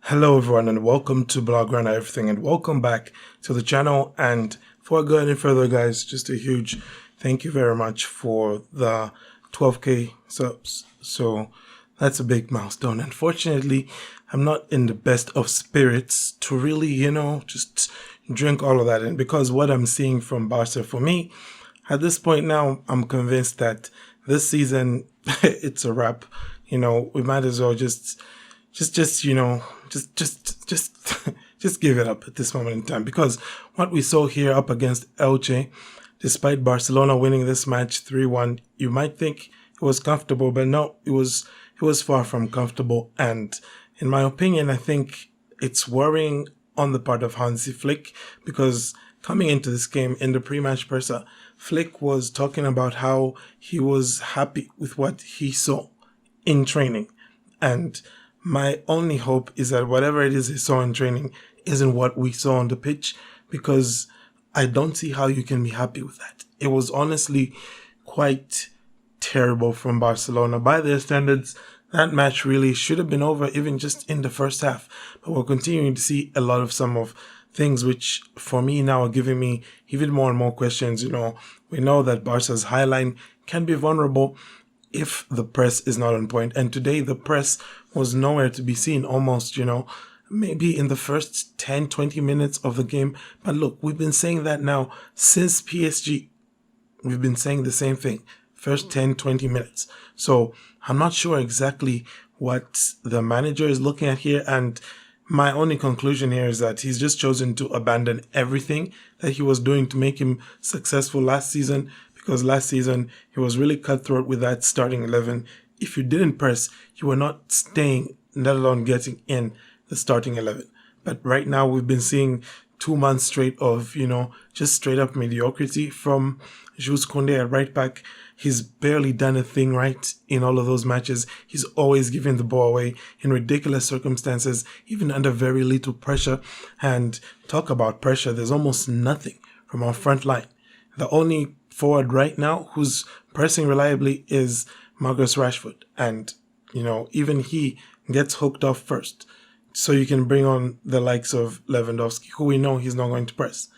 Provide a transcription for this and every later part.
Hello everyone and welcome to Blaugrana Everything and welcome back to the channel. And before I go any further, guys, just a huge thank you very much for the 12k subs. So that's a big milestone. Unfortunately, I'm not in the best of spirits to really, just drink all of that in, because what I'm seeing from Barca, for me, at this point now, I'm convinced that this season, it's a wrap. We might as well just just give it up at this moment in time, because what we saw here up against Elche, despite Barcelona winning this match 3-1, you might think it was comfortable, but no, it was far from comfortable. And in my opinion, I think it's worrying on the part of Hansi Flick, because coming into this game in the pre-match presser, Flick was talking about how he was happy with what he saw in training. And my only hope is that whatever it is he saw in training isn't what we saw on the pitch, because I don't see how you can be happy with that. It was honestly quite terrible from Barcelona. By their standards, that match really should have been over even just in the first half. But we're continuing to see a lot of some of things which for me now are giving me even more and more questions. We know that Barca's high line can be vulnerable if the press is not on point. And today the press was nowhere to be seen, almost, maybe in the first 10, 20 minutes of the game. But look, we've been saying that now since PSG. We've been saying the same thing, first 10, 20 minutes. So I'm not sure exactly what the manager is looking at here. And my only conclusion here is that he's just chosen to abandon everything that he was doing to make him successful last season, because last season he was really cutthroat with that starting 11. If you didn't press, you were not staying, let alone getting in the starting 11. But right now we've been seeing 2 months straight of, just straight up mediocrity from Jules Koundé at right back. He's barely done a thing right in all of those matches. He's always giving the ball away in ridiculous circumstances, even under very little pressure. And talk about pressure, there's almost nothing from our front line. The only forward right now who's pressing reliably is Marcus Rashford. And, even he gets hooked off first. So you can bring on the likes of Lewandowski, who we know he's not going to press.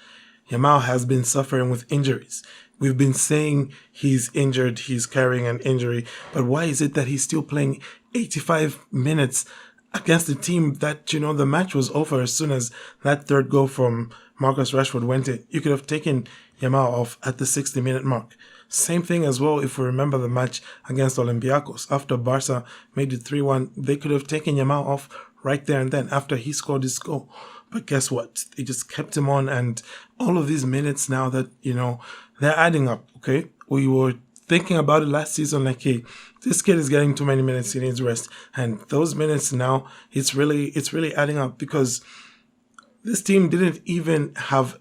Yamal has been suffering with injuries. We've been saying he's injured, he's carrying an injury, but why is it that he's still playing 85 minutes against a team that, the match was over as soon as that third goal from Marcus Rashford went in? You could have taken Yamal off at the 60-minute mark. Same thing as well if we remember the match against Olympiacos. After Barca made it 3-1, they could have taken Yamal off right there and then after he scored his goal. But guess what? They just kept him on, and all of these minutes now that, they're adding up, okay? We were thinking about it last season like, hey, this kid is getting too many minutes, he needs rest. And those minutes now, it's really adding up, because this team didn't even have,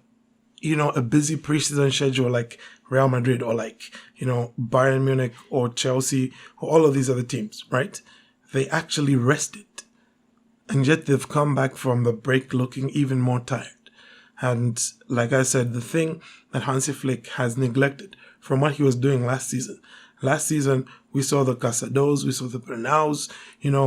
a busy preseason schedule like Real Madrid or like, Bayern Munich or Chelsea or all of these other teams, right? They actually rested. And yet they've come back from the break looking even more tired. And like I said, the thing that Hansi Flick has neglected from what he was doing last season. Last season, we saw the Casados, we saw the Bernaus,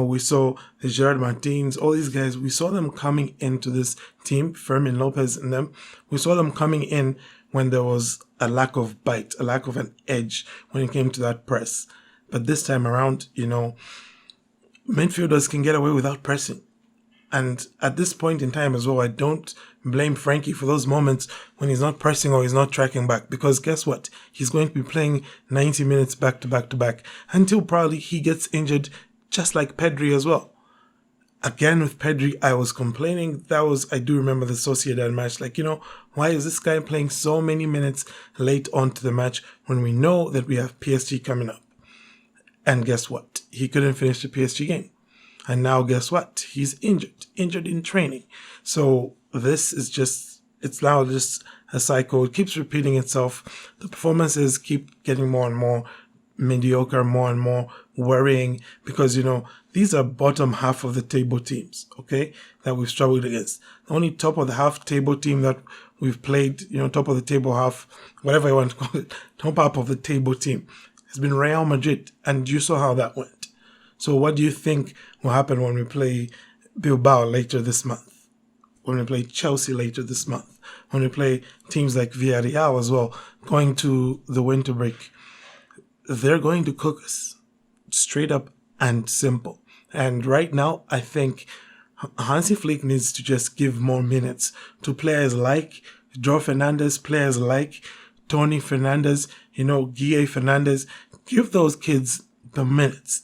we saw the Gerard Martins, all these guys. We saw them coming into this team, Fermin Lopez and them. We saw them coming in when there was a lack of bite, a lack of an edge when it came to that press. But this time around, midfielders can get away without pressing. And at this point in time as well, I don't blame Frankie for those moments when he's not pressing or he's not tracking back, because guess what? He's going to be playing 90 minutes back to back to back until probably he gets injured, just like Pedri as well. Again, with Pedri, I was complaining. I do remember the Sociedad match. Like, why is this guy playing so many minutes late on to the match when we know that we have PSG coming up? And guess what? He couldn't finish the PSG game. And now guess what? He's injured in training. So this is it's now just a cycle. It keeps repeating itself. The performances keep getting more and more mediocre, more and more worrying, because, these are bottom half of the table teams, okay, that we've struggled against. The only top of the half table team that we've played, top of the table half, whatever you want to call it, top half of the table team has been Real Madrid. And you saw how that went. So what do you think will happen when we play Bilbao later this month, when we play Chelsea later this month, when we play teams like Villarreal as well, going to the winter break, they're going to cook us. Straight up and simple. And right now, I think Hansi Flick needs to just give more minutes to players like Joe Fernandez, players like Tony Fernandez, Guille Fernandez. Give those kids the minutes.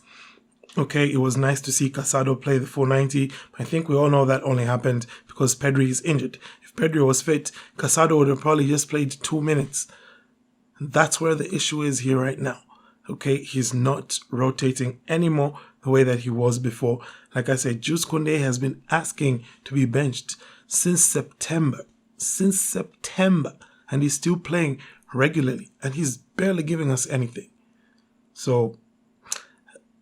Okay, it was nice to see Casado play the full 90. I think we all know that only happened because Pedri is injured. If Pedri was fit, Casado would have probably just played 2 minutes. That's where the issue is here right now. Okay, he's not rotating anymore the way that he was before. Like I said, Jules Koundé has been asking to be benched since September. And he's still playing regularly. And he's barely giving us anything. So,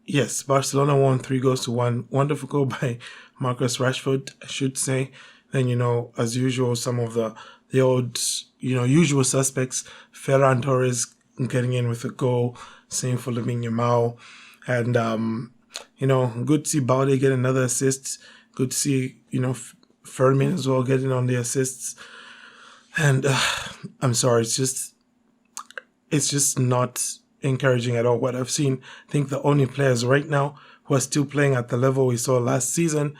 yes, Barcelona won 3-1. Wonderful goal by Marcus Rashford, I should say. Then, as usual, some of the old, usual suspects. Ferran Torres getting in with a goal. Same for Yamal. And, good to see Balde get another assist. Good to see, Fermin as well getting on the assists. And I'm sorry, it's just not encouraging at all what I've seen. I think the only players right now who are still playing at the level we saw last season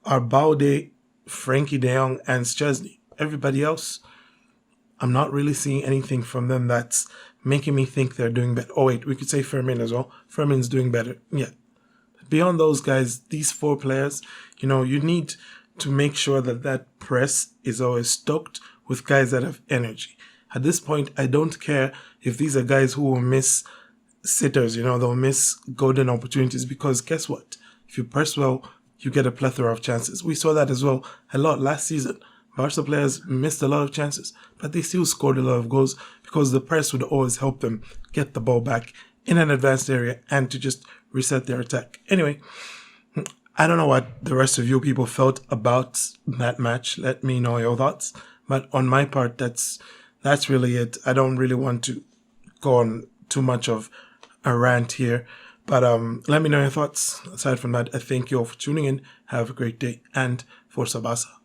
are Balde, Frankie de Jong, and Szczesny. Everybody else, I'm not really seeing anything from them that's making me think they're doing better. Oh wait, we could say Fermin as well. Fermin's doing better. Yeah. Beyond those guys, these 4 players, you need to make sure that press is always stoked with guys that have energy. At this point, I don't care if these are guys who will miss sitters, they'll miss golden opportunities, because guess what? If you press well, you get a plethora of chances. We saw that as well a lot last season. Barca players missed a lot of chances, but they still scored a lot of goals because the press would always help them get the ball back in an advanced area and to just reset their attack. Anyway, I don't know what the rest of you people felt about that match. Let me know your thoughts. But on my part, that's really it. I don't really want to go on too much of a rant here. But let me know your thoughts. Aside from that, I thank you all for tuning in. Have a great day, and Forza Barca.